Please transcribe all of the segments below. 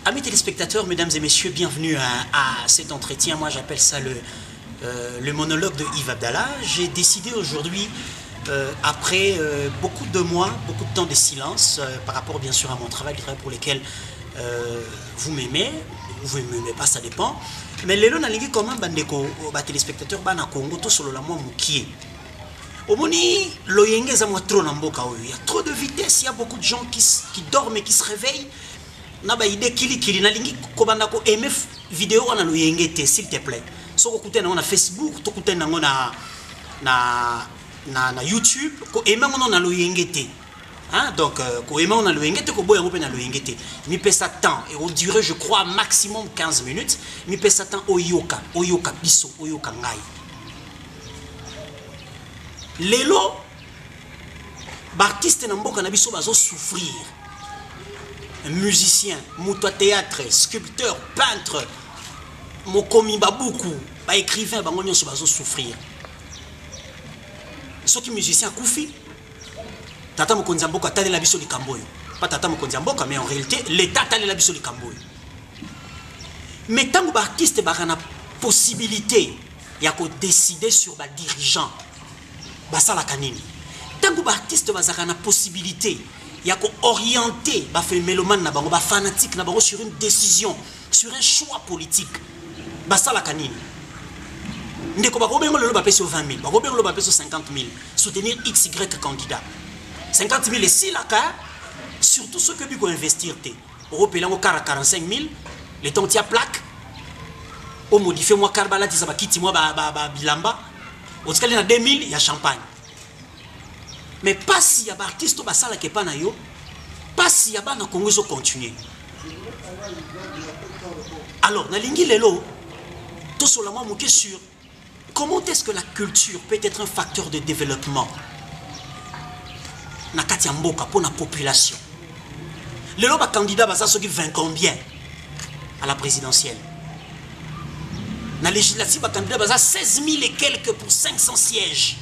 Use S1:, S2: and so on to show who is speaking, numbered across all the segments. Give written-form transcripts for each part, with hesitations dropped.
S1: Amis téléspectateurs, mesdames et messieurs, bienvenue à cet entretien. Moi, j'appelle ça le monologue de Yves Abdallah. J'ai décidé aujourd'hui, après beaucoup de mois, beaucoup de temps de silence, par rapport bien sûr à mon travail, le travail pour lequel vous m'aimez, vous ne m'aimez pas, ça dépend. Mais les lois n'allinguent comment bandeko, téléspectateurs, bana Congo, tout sur le lamour moukié. Au moni, il y a trop de vitesse, il y a beaucoup de gens qui dorment et qui se réveillent. Naba idée kili nalingi kobanda ko aimer vidéo wana lo yengete s'il te plaît. Soko kute na Facebook, to kute na na YouTube, ko aimer ngono na lo yengete. Hein, donc ko aimer na lo yengete ko boya ngope na lo yengete. Mi pesa temps et on durait je crois maximum 15 minutes. Mi pesa temps oyoka biso, oyoka ngai. Lelo artiste na mboka na biso bazo souffrir. Musicien, mouto théâtre, sculpteur, peintre, mokomi babuku, ba écrivain, ba ngonyo so bazo souffrir. Ceux qui musicien koufi, tata mokonzi mboka tali la biso likamboyo. Pas tata mokonzi mboka mais en réalité l'état tali la biso likamboyo. Mais tant que artiste ba na possibilité ya ko décider sur ba dirigeant, ba sala kanini. Tant que artiste ba na possibilité il y a orienter les mélomanes les fanatiques sur une décision, sur un choix politique. Basta la canine. Ne ko ba ko bengo le ba peso 20 000, ba ko bengo le ba peso 50 000, soutenir XY candidat. 50 000 et si la cas, surtout ceux que vous investir té. Européen au 45 000, les temps tia plaque. Au modifier moi carbala dit ça ba kiti moi ba bilamba. Au cas il y a 2000, il y a champagne. Mais pas si y a artiste ou basala qui pas na yo, pas si y a na Congo zo continuer. Alors, na lingi lelo, tout seulement moqué sur comment est-ce que la culture peut être un facteur de développement. Na kati mboka pour la population. Lelo ba candidat basa ceux qui 20 combien à la présidentielle. Na législative ba candidat basa 16 000 et quelques pour 500 sièges.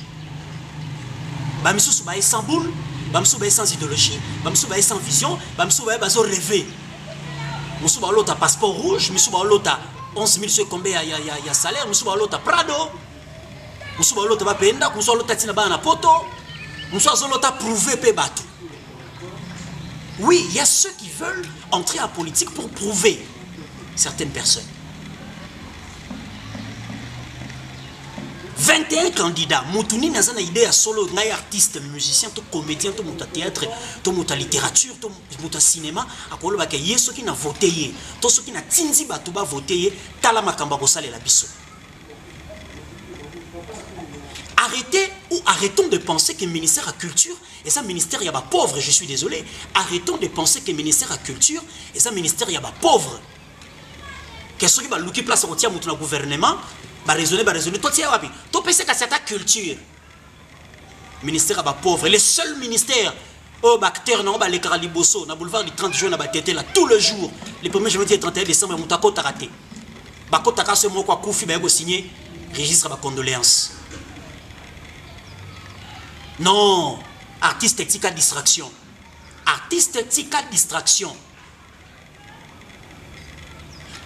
S1: Bamsou ba sans boule, bamsou ba sans idéologie, bamsou ba sans vision, bamsou ba bazo rêver. Moussou ba l'autre passeport rouge, moussou ba l'autre 11 000 ce combien il y a salaire, moussou ba l'autre Prado. Moussou ba l'autre ba penda, moussou l'autre tina ba na poto. Moussou l'autre prouver pe batou. Oui, il y a ceux qui veulent entrer en politique pour prouver certaines personnes. 21 candidats, Moutouni n'a pas idée à solo, artiste, musicien, tout comédien, tout monta théâtre, tout monta littérature, tout monta cinéma, à quoi le bac y ceux qui n'a voté, tous ceux qui n'a tinzi batouba voté, talama kamba kosale la biso. Arrêtez ou arrêtons de penser que le ministère à culture et ça ministère y a pas pauvre, je suis désolé. Arrêtons de penser que le ministère à culture et ça ministère y a pas pauvre. Qu'est-ce qui va louer place au tiers mon gouvernement? Bah raisonner, toi tu es wapi. Toi pensez qu'à cette culture. Ministère à pauvre. Les seuls ministères, oh acteurs non, les Caraliboso, na boulevard du 30 juin, na tête là tous les jours. Les 1er janvier et 31 décembre, mon tako t'a raté. Bako taka ce mot quoi koufi ba signé registre ba condoléances. Non, artiste tika distraction. Artiste tika distraction.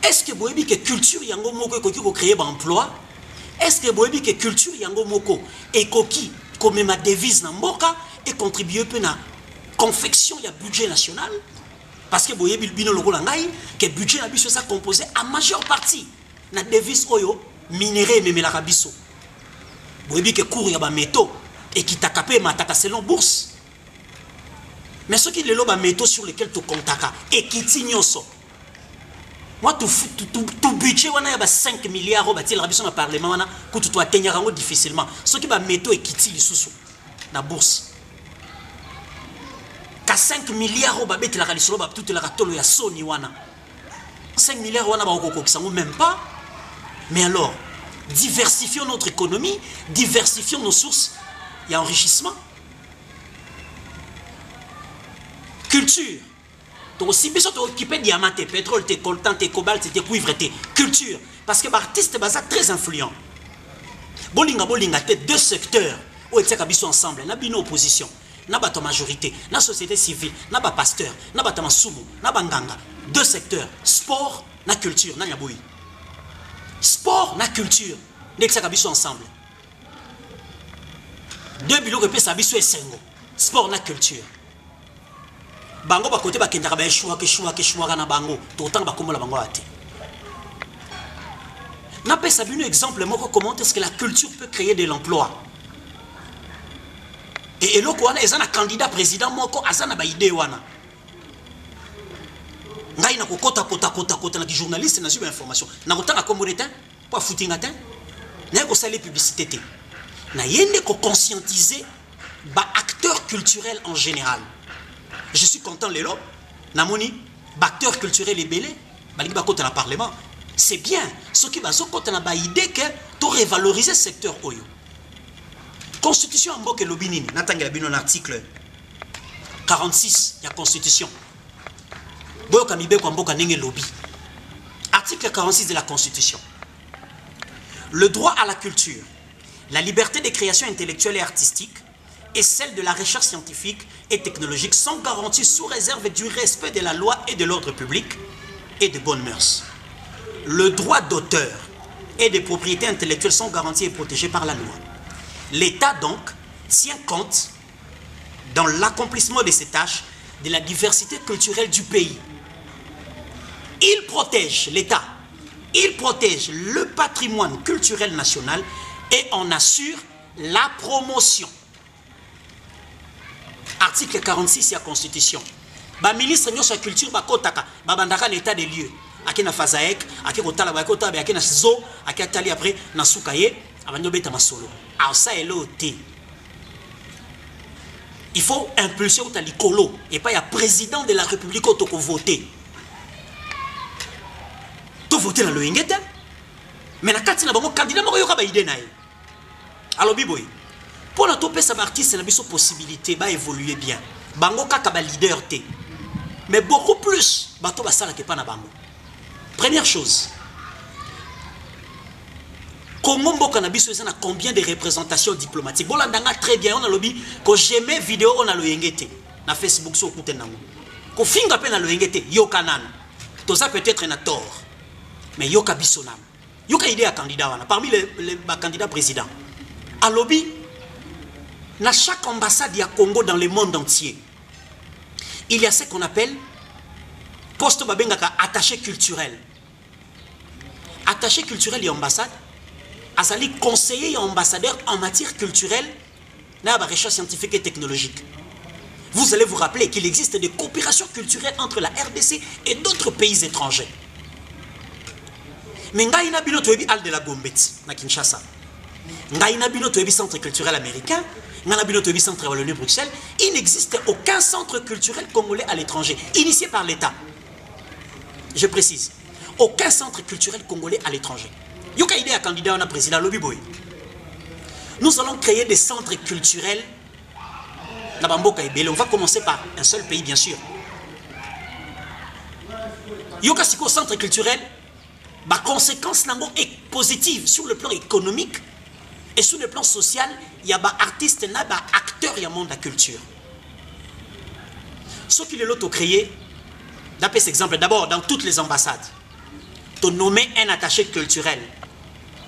S1: Est-ce que vous avez que culture yango moko ko créer emploi? Est-ce que vous avez que culture yango moko et koki comme ma devise na mboka et contribuer peu na confection ya budget national? Parce que vous avez bino lokola ngai que budget na biso ça composé en majeure partie na devise oyo minéré memela biso. Vous avez que cours ya ba métaux et qui t'a capé mataka selon bourse. Mais ceux qui le loba métaux sur lesquels tu contaka et qui tignoso. Moi, tout budget, on a 5 milliards, on a le Parlement, on a atteindre difficilement. Ce qui va mettre et quitter les sous la bourse. 5 milliards, on va mettre la ralisolo, toute la ratolo ya Sony wana. 5 milliards, on a pas même pas. Mais alors, diversifions notre économie, diversifions nos sources, il y a enrichissement. Culture. Donc si besoin d'occuper diamant, pétrole, coltan, cobalt, cuivre, culture. Parce que l'artiste est très influent. Bolinga, deux secteurs où ils sont ensemble, il y a une opposition. na bato majorité, na société civile, na ba pasteur, na bato masumu, na banganga. Deux secteurs, sport na culture, na nyaboui. Sport na culture, nek sa kabiso ensemble. Deux biloko pe sa biso esengo. Sport na culture. Bango ba côté ba kendaka ba choua na bango, tout temps ba komola bango ate. Na pe sa bino exemple moko comment est-ce que la culture peut créer de l'emploi. Et eloko wana ezana candidat président moko azana ba idée wana. Ngai na kota na ki journaliste na zuba information. Na kotanga komoreta pa footinga te. Na ko sali publicité te. Na yende ko conscientiser ba acteurs culturels en général. Je suis content lelo namoni ba acteurs culturels ebele balingi ba kota na parlement. C'est bien ce qui va so kota na ba idée que to revaloriser secteur oyo. Constitution en mboke lobinini natangela bino na article 46 ya constitution. Boyoka mibe kwa mboka nenge lobby. Article 46 de la constitution. Le droit à la culture, la liberté des créations intellectuelles et artistiques et celle de la recherche scientifique et technologique sont garanties sous réserve du respect de la loi et de l'ordre public et de bonnes mœurs. Le droit d'auteur et des propriétés intellectuelles sont garantis et protégés par la loi. L'État donc tient compte dans l'accomplissement de ses tâches de la diversité culturelle du pays. Il protège l'État, il protège le patrimoine culturel national et en assure la promotion. Article 46 de la Constitution. Le ministre de la Culture va l'état des lieux. Ake na Fazaek, ake kotala ba kota ba ake na Zo, ake atali après na Soukaye, abanyo beta masolo. Alors ça est l'OT. Il faut impulser au talikolo et pas il y a président de la République auto ko voter. To voter na loingeta. Mais na kati na bango candidat moko yoka ba idée na ye. Alors biboy. Pour na topé sa artiste na biso possibilité ba évoluer bien. Bango kaka ba leader té. Mais beaucoup plus bato ba sala ke pa na bango. Première chose, Congo Mboka na biso ezana combien de représentations diplomatiques? Bon, là, très bien, on a lobby, que j'aimais vidéo, on a le yengete, na Facebook, sur le nango. Ko finga pe na le yengete, yoka nan. Tout ça peut-être un tort, mais yoka bisonam. Yoka idée à candidat wana, parmi les candidats présidents. À lobby, na chaque ambassade, il y a Congo dans le monde entier. Il y a ce qu'on appelle poste babengaka attaché culturel. Attaché culturel et ambassade, azali conseiller et ambassadeur en matière culturelle, na ba recherche scientifique et technologique. Vous allez vous rappeler qu'il existe des coopérations culturelles entre la RDC et d'autres pays étrangers. Mais ngai na bino toyebi al de la Gombeti na Kinshasa. Ngai na bino toyebi centre culturel américain, ngai na bino toyebi centre Wallonie Bruxelles. Il n'existe aucun centre culturel congolais à l'étranger initié par l'État. Je précise, aucun centre culturel congolais à l'étranger. Yoka idée à candidat à président Lobby Boy. Nous allons créer des centres culturels. On va commencer par un seul pays, bien sûr. Yoka Siko centre culturel, ma conséquence est positive sur le plan économique et sur le plan social. Il y a des artistes, des acteurs, il y a monde de la culture. Ce qui est l'auto créé. D'après cet exemple, d'abord, dans toutes les ambassades, tu nommer un attaché culturel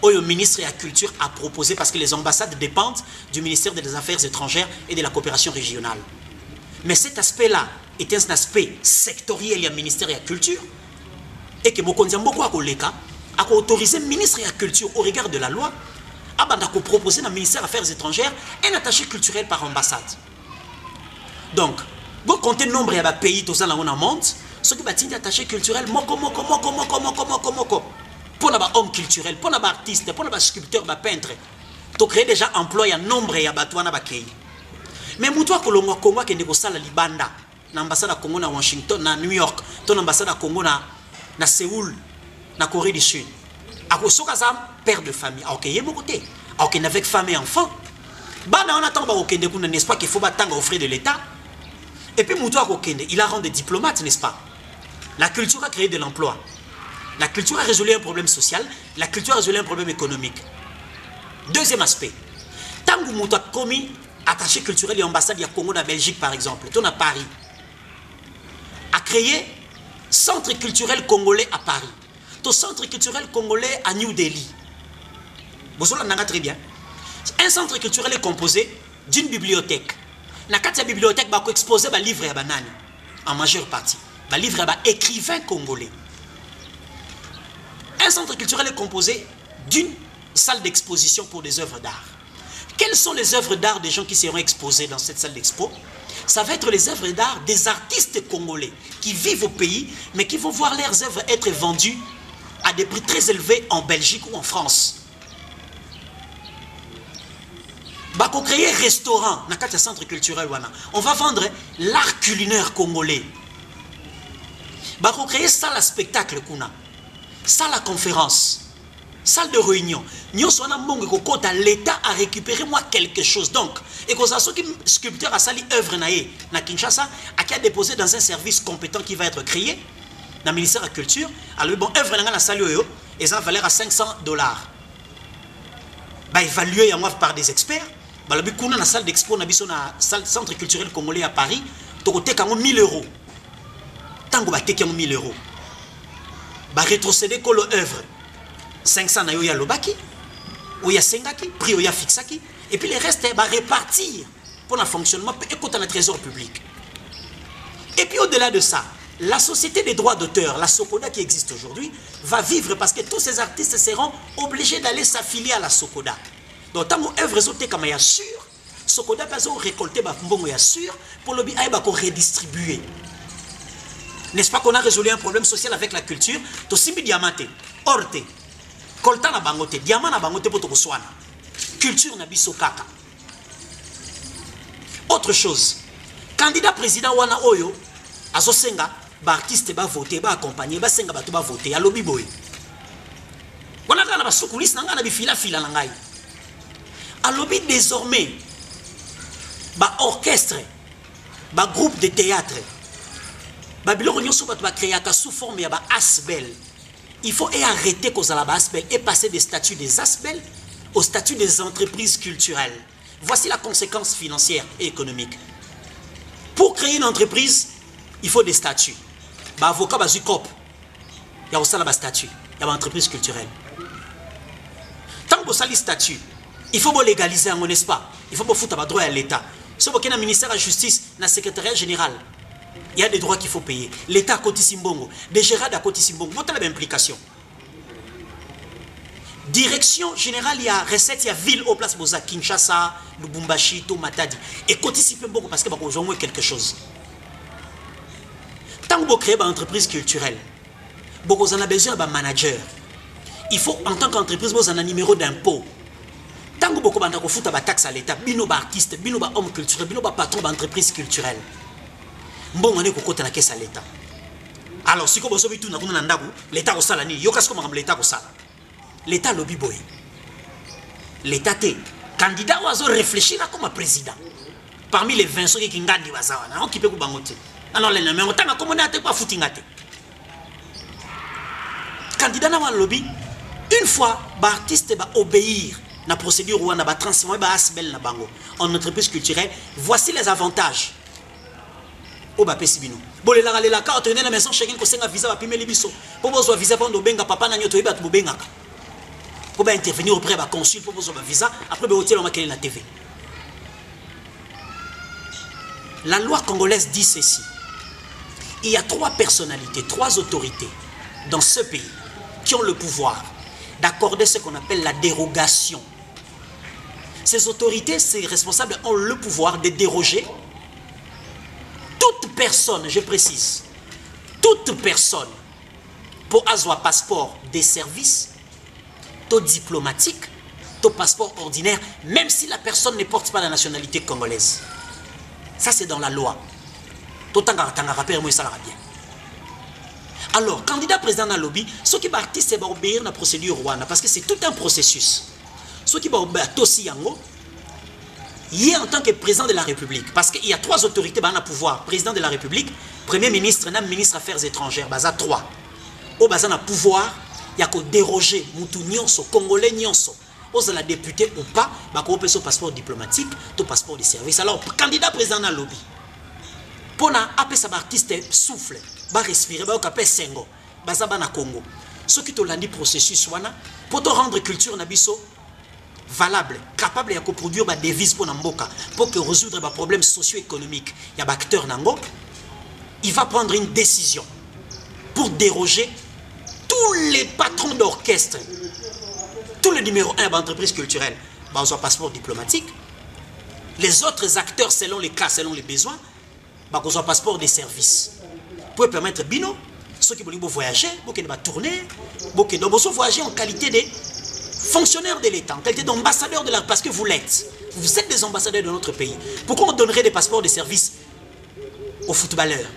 S1: au ministre de la Culture a proposé parce que les ambassades dépendent du ministère des Affaires étrangères et de la coopération régionale. Mais cet aspect-là est un aspect sectoriel, il y a le ministère de la Culture et que Mokondiamboko a autorisé le ministre de la Culture au regard de la loi à proposer dans le ministère des Affaires étrangères un attaché culturel par ambassade. Donc, vous comptez le nombre de pays dans le monde. Ce qui est attaché culturel, pour les hommes culturels, pour les artistes, pour les sculpteurs, les peintres, tu crées déjà emploi, il y a nombre de pays. Mais moi, Congo, qui est à Libanda, l'ambassade de Congo à Washington, à New York, l'ambassade de Congo à Séoul, à Corée du Sud, à père de famille, avec femme et enfant, on attend n'est-ce pas qu'il faut attendre aux frais de l'État. Et puis, il a rendu des diplomates, n'est-ce pas? La culture a créé de l'emploi. La culture a résolu un problème social. La culture a résolu un problème économique. Deuxième aspect. Tant que vous avez commis attaché culturel et ambassade, il y a Congo, dans la Belgique par exemple, tout à Paris, a créé centre culturel congolais à Paris, tout centre culturel congolais à New Delhi. Vous avez très bien. Un centre culturel est composé d'une bibliothèque. Dans la bibliothèque, il faut exposer les livres en majeure partie. Les livres écrivains congolais. Un centre culturel est composé d'une salle d'exposition pour des œuvres d'art. Quelles sont les œuvres d'art des gens qui seront exposés dans cette salle d'expo? Ça va être les œuvres d'art des artistes congolais qui vivent au pays, mais qui vont voir leurs œuvres être vendues à des prix très élevés en Belgique ou en France. Bako créer restaurant dans le centre culturel. On va vendre l'art culinaire congolais. Bako créer salle à spectacle, salle à conférence, salle de réunion. L'État a récupéré moi quelque chose. Donc, et que ça, qui sculpteur a sali œuvre na Kinshasa, qui a déposé dans un service compétent qui va être créé dans le ministère de la Culture. Alors, bon, œuvre na sali et ça valeur à $500. Bah, évalué par des experts. Bah, la dans la salle d'expo, dans le centre culturel congolais à Paris, tu as 1000 €. Tant que tu as 1000 €. Bah, rétrocéder que l'œuvre 500 na yo ya lobaki ou ya sengaki prix ou ya fixaki et puis les restes va répartir pour le fonctionnement et côté le trésor public. Et puis au-delà de ça, la société des droits d'auteur, la Sokoda qui existe aujourd'hui, va vivre parce que tous ces artistes seront obligés d'aller s'affilier à la Sokoda. Donc tant que œuvre zoté comme ya sûr, Sokoda va récolter ba mbongo ya sûr pour le bien ba ko redistribuer. N'est-ce pas qu'on a résolu un problème social avec la culture? To simbi diamanté, orte, coltan na bangote, diamant na bangote pour to swana. Culture na biso kaka. Autre chose, candidat président wana oyo azosenga ba artiste ba voter, ba accompagner, ba senga bato ba voter, ya lobby boy. Wana kana ba sukulis na ngana bi fila fila na ngai. A lobby désormais ba orchestre, ba groupe de théâtre. Babylone va créer sous forme de Asbel. Il faut arrêter qu'on a Asbel et passer des statuts des Asbel au statut des entreprises culturelles. Voici la conséquence financière et économique. Pour créer une entreprise, il faut des statuts. Avocat, il y a aussi un statut. Il y a une entreprise culturelle. Tant que ça les statuts, il faut légaliser, n'est-ce pas? Il faut foutre droit à l'État. Si vous avez un ministère de la Justice, un secrétariat général, il y a des droits qu'il faut payer. L'État à côté Simbongo, des gérants à côté Simbongo, vous avez l'implication. Direction générale, il y a recette, il y a ville au place Boza, Kinshasa, Lubumbashi, Matadi. Et côté Simbongo, parce que vous avez quelque chose. Tant que vous créez une entreprise culturelle, vous avez besoin d'un manager. Il faut, en tant qu'entreprise, vous avez un numéro d'impôt. Tant que vous avez une taxe à l'État, vous avez un artiste, vous avez un homme culturel, vous avez un patron d'entreprise culturelle. Bon, on est côté la caisse à l'État. Alors, si vous avez tout l'État au salani, il y a l'État au sal. L'État lobby boy. L'État est candidat ou réfléchir comme président. Parmi les 20 ceux qui ngandi bazawana, on qui peut bangote. Alors les mais on t'a comment on pas foutingate. Candidat na lobby, une fois l'artiste va obéir la procédure ou on va transformer ba asbel na bango en entreprise culturelle, voici les avantages. Oba pesibino bolela galela ka otene na maison chacun ko senga visa ba pimeli biso po bozo visa pondo benga papa na nyoto yeba to benga ko ba intervenir auprès ba consul po bozo ba visa après be hotel on makeli na TV. La loi congolaise dit ceci: il y a 3 personnalités, 3 autorités dans ce pays qui ont le pouvoir d'accorder ce qu'on appelle la dérogation. Ces autorités, ces responsables ont le pouvoir de déroger. Toute personne, je précise, toute personne pour avoir passeport des services, tout diplomatique, tout passeport ordinaire, même si la personne ne porte pas la nationalité congolaise. Ça, c'est dans la loi. Tout le temps, ça bien. Alors, candidat président dans le lobby, ceux qui participent, c'est obéir à la procédure rwanda, parce que c'est tout un processus. Ceux qui obéir à Tossi Yango, il est en tant que président de la République, parce qu'il y a 3 autorités dans le pouvoir: président de la République, premier ministre, ministre des Affaires étrangères, baza 3. Au baza na pouvoir, il y a que déroger, moutou nyonso, congolais nyonso, aux la députée ou pas, bah qu'on peut son passeport diplomatique, ton passeport de service. Alors candidat président dans le lobby. Pour na appeler sa artiste souffle, bah respirer, bah on sengo, bah ça na Congo. Ce qui te l'a dit processus wana pour te rendre culture nabiso valable, capable de produire des devises pour Namboka, pour que résoudre les problèmes socio-économiques. Il y a des acteurs Nango, il va prendre une décision pour déroger tous les patrons d'orchestre, tous les numéros 1 d'entreprise culturelle, bah, on a un passeport diplomatique. Les autres acteurs, selon les cas, selon les besoins, bah, on a un passeport de service. Pour permettre Bino, ceux qui veulent voyager, qui veulent tourner, qui veulent voyager en qualité de fonctionnaires de l'État, en qualité d'ambassadeurs de l'art, parce que vous l'êtes. Vous êtes des ambassadeurs de notre pays. Pourquoi on donnerait des passeports de service aux footballeurs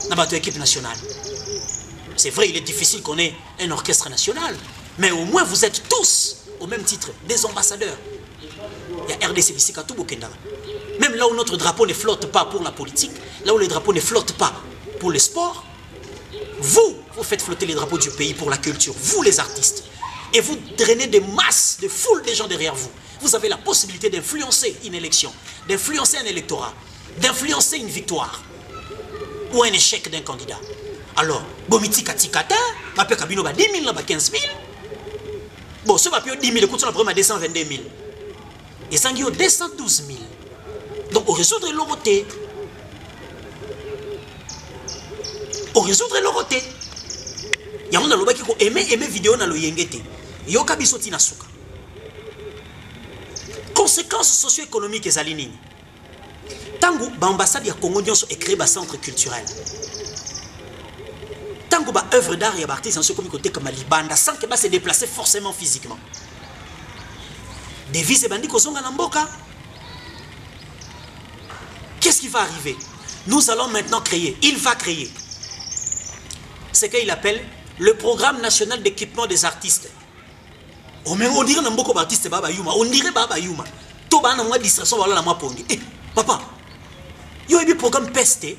S1: dans notre équipe nationale? C'est vrai, il est difficile qu'on ait un orchestre national, mais au moins vous êtes tous, au même titre, des ambassadeurs. Il y a RDC Bissika tout Bokenda. Même là où notre drapeau ne flotte pas pour la politique, là où les drapeaux ne flottent pas pour le sport, vous faites flotter les drapeaux du pays pour la culture, vous les artistes. Et vous drainez des masses, des foules de gens derrière vous. Vous avez la possibilité d'influencer une élection, d'influencer un électorat, d'influencer une victoire ou un échec d'un candidat. Alors, Bomiti Katikata, ma pe Kabino ba 10 000, ba 15 000. Bon, ce va plus 10 000, écoute, on a pris 222 000. Et ça, il y a 212 000. Donc, on résoudre l'oroté. On résoudre l'oroté. Il y a un homme qui aime vidéo dans le yengete. Il y a un kabisoti na suka. Conséquences socio-économiques et alignées. Tango, l'ambassade de Congo est créé un centre culturel. Tango, l'œuvre d'art et d'artistes, c'est comme côté comme Libanda, sans que se déplacer forcément physiquement. Des vies et bandits qui sont en Mboka. Qu'est-ce qui va arriver? Nous allons maintenant créer, il va créer ce qu'il appelle le programme national d'équipement des artistes. On dirait que beaucoup d'artistes Baba Yuma, on dirait Baba Yuma. Tout le monde a distraction, voilà la moi pongi. Eh, papa, il y a un programme PEST,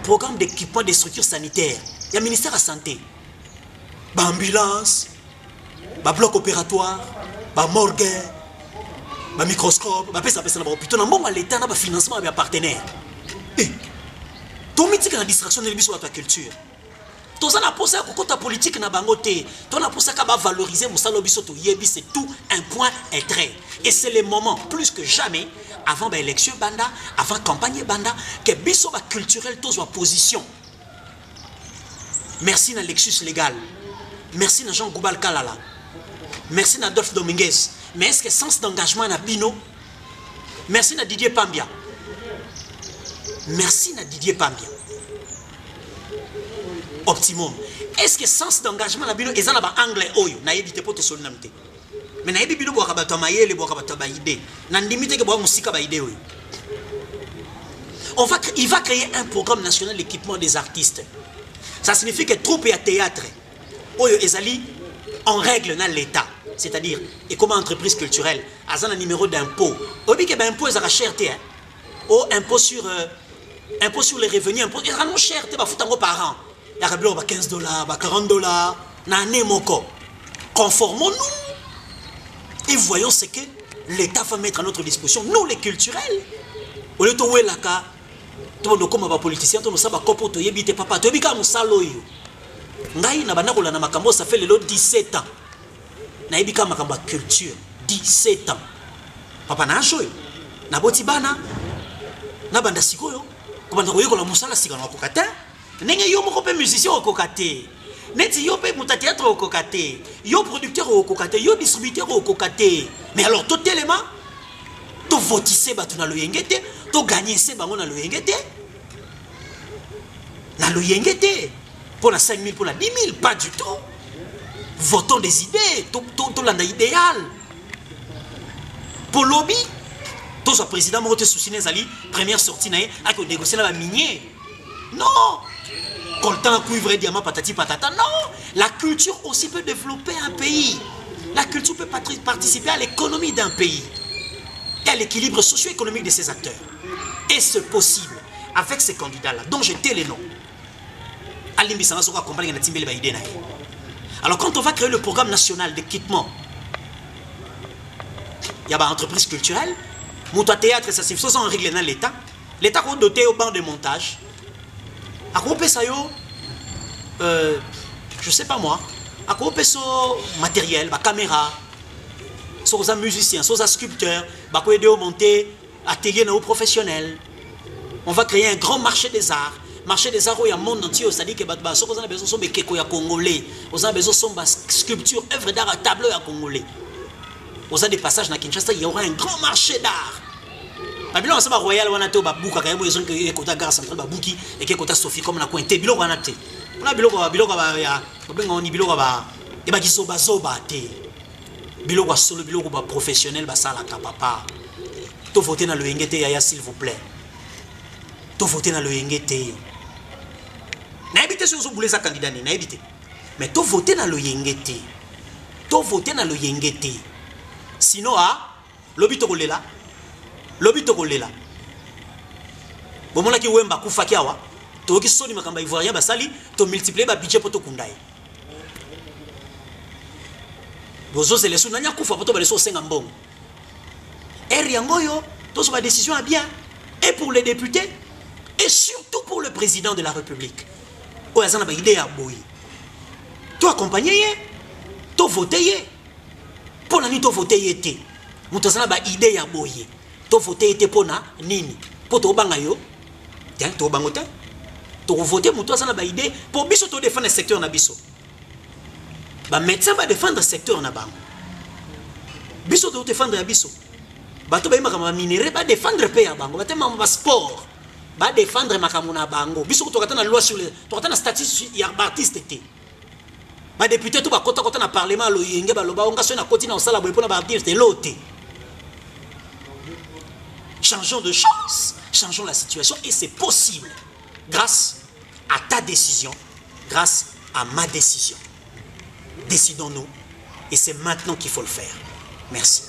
S1: programme d'équipement des structures sanitaires. Il y a le ministère de la Santé. Ambulance, bloc opératoire, morgue, microscope, plutôt dans l'État, dans le financement avec un partenaire. Eh, ton mythique la distraction de sur la culture. Tous en a posé à côté politique na bangote. Tous en a posé à valoriser Moussalobiso to yebi, c'est tout un point et trait. Et c'est le moment plus que jamais avant l'élection banda, avant campagne banda, que biso ba culturel tous en position. Merci na Lexus légal. Merci na Jean Goubal Kalala. Merci na Adolphe Dominguez. Mais est-ce que sens d'engagement na Bino? Merci na Didier Pambia. Merci na Didier Pambia. Optimum. Est-ce que sens d'engagement na Bino est en anglais oyo na yebite poto solnamte? Mais na yebi Bino boka bato mayele boka bato ba idée. Na ndimite ke boka musika ba idée oyo. Il va créer un programme national d'équipement des artistes. Ça signifie que troupe et théâtre oyo ezali en règle dans l'État. C'est-à-dire, et comme entreprise culturelle, à un numéro d'impôt. Obi que impôt est à cherté, hein? Ou impôt sur les revenus, impôt est à cherté, bah foutango par an. Il y a $15, $40, n'année moko. Conformons-nous et voyons ce que l'État va mettre à notre disposition, nous les culturels. Au lieu de où est la cas, tout le monde comme politicien, tout le monde kopo to yebite papa, to yebika musalo yo. Ngai na bana kola na makambo ça fait le 17 ans. Na yebika makambo culture 17 ans. Papa na joyo. Na boti bana na banda sikoyo, ko banda koyeko la musala sika na kokata. Nenge yo moko pe musicien au kokate. Neti yo pe muta théâtre au kokate. Yo producteur au kokate, yo distributeur au kokate. Mais alors tout élément to votissé batu na loyengete, to gagner se bango na loyengete. Na loyengete pour la 5 000 pour la 10 000 pas du tout. Votons des idées, to landa idéal. Pour lobby, to so président Morote Soussine Zali première sortie na a ko négocier la minier. Non. Coltan, cuivre, diamant, patati, patata. Non. La culture aussi peut développer un pays. La culture peut participer à l'économie d'un pays et à l'équilibre socio-économique de ses acteurs. Et c'est possible avec ces candidats-là, dont j'ai tais les noms. Alors quand on va créer le programme national d'équipement il y a une entreprise culturelle, mon théâtre, ça c'est en règle dans l'État. L'État a doté au banc de montage. À quoi ça je sais pas moi. À quoi matériel, caméra, sur les musiciens, sur les sculpteurs, à quoi aider à monter atelier aux professionnels. On va créer un grand marché des arts. Marché des arts où il y a un monde entier, c'est-à-dire que on a besoin de keko ya congolais, on a besoin de sculpture, œuvre d'art à tableau ya congolais. On a des passages dans Kinshasa, il y aura un grand marché d'art. Babylon c'est pas royal, on a été au Babouka, quand même, ils ont que côté gare centrale Babouki et que côté Sophie comme on a cointé, bilo on a été. On a bilo ya, on ni bilo ba, et ba kiso bazoba té. Bilo ba solo, bilo ba professionnel ba sala papa. To voter dans le ngete ya s'il vous plaît. To voter dans le ngete. N'habitez sur vous voulez ça candidat ni n'habitez. Mais to voter dans le ngete. To voter dans le ngete. Sinon lobby to kolela. Lobby to kolela. Bomona ki wemba kufa kiawa. To ki soni makamba ivoirien basali to multiplier ba budget poto kundaye. Bozo c'est les sous nanya kufa poto ba les sous 5 mbongo. Et riangoyo to so ba décision à bien et pour les députés et surtout pour le président de la République. Oya zana ba idée ya boyi. To accompagner, to voter. Pour la nuit to voter té. Muto zana ba idée ya boyi. To voter té pona nini. Po to banga yo. Tiens, to bango te. To voter muto zana ba idée pour biso to défendre le secteur na biso. Ba médecin va défendre le secteur na bango. Biso to défendre ya biso. Ba to ba yima kama minéré ba défendre pe ya bango. Ba te mamba sport. Ba défendre makamuna bango biso to katana loi sur les to katana statut ya artiste té ba député to ba kota na parlement lo yenge ba loba onga so na koti na osala boye pona ba artiste loté. Changeons de chance, changeons la situation et c'est possible grâce à ta décision, grâce à ma décision. Décidons-nous et c'est maintenant qu'il faut le faire. Merci.